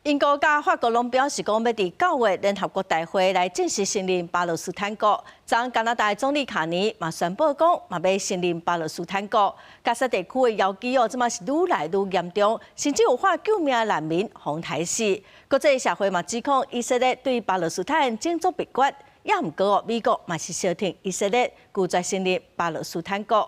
英国甲法国拢表示讲，要伫9月联合国大会来正式承认巴勒斯坦国。昨加拿大总理卡尼嘛宣布讲，嘛要承认巴勒斯坦国。加沙地区的危机即嘛是愈来愈严重，甚至有化救命难民红台死。国际社会嘛指控以色列对巴勒斯坦种族灭绝，也毋过美国嘛是小听以色列拒绝承认巴勒斯坦国。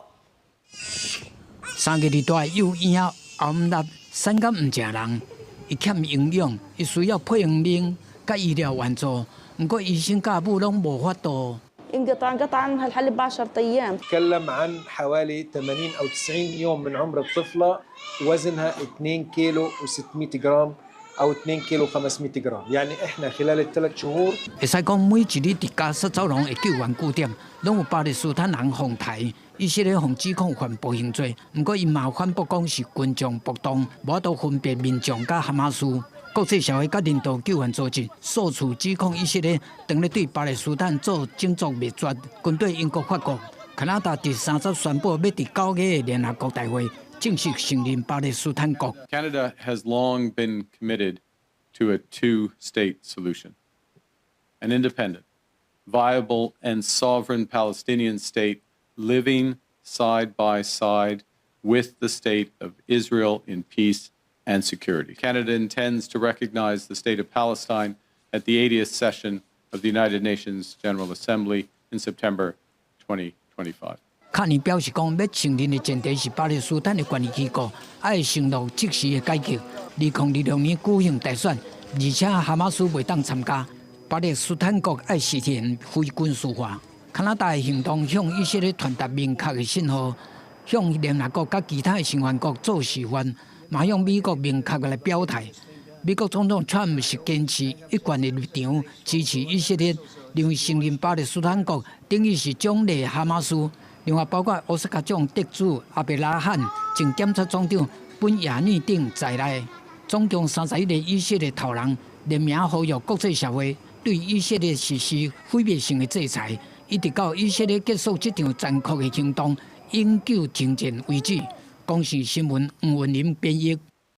3个礼拜又影熬唔落，产甲唔食人。 伊欠营养，伊需要配方奶甲医疗援助，不过医生甲母拢无法度。 انقطع عنها الحليب ب 10 أيام. نتكلم عن حوالي 80 أو 90 يوم من عمر الطفلة وزنها 2 كيلو و600 جرام أو 2 كيلو 500 جرام، يعني إحنا خلال ال3 شهور 会使讲每一日伫加沙走廊的救援据点，拢有巴勒斯坦人访台。以色列方指控犯暴行罪，不过因嘛反驳讲是群众暴动，无法度分别民众甲哈马斯。国际社会甲人道救援组织数次指控以色列当咧对巴勒斯坦做种族灭绝。军队英国、法国、加拿大第30宣布要伫9月的联合国大会正式承认巴勒斯坦国。Canada has long been committed to a two-state solution, an independent, viable, and sovereign Palestinian state living side by side with the state of Israel in peace and security. Canada intends to recognize the state of Palestine at the 80th session of the United Nations General Assembly in September 2025. 卡尼表示讲，要承认的前提是巴勒斯坦的权力机构要承诺即时的改革。2026年举行大选，而且哈马斯袂当参加。巴勒斯坦国要实现非军事化。加拿大的行动向以色列传达明确的信号，向联合国甲其他的成员国做示范，嘛向美国明确来表态。美国总统川普是坚持一贯的立场，支持以色列，认为承认巴勒斯坦国等于是奖励哈马斯。另外，包括奥斯卡奖得主阿贝拉罕、前检察总长本雅尼等在内，总共31个以色列头人联名呼吁国际社会对以色列实施毁灭性的制裁。 一直到以色列结束这场残酷的行动，永久停战为止。公视新闻黄文林编译。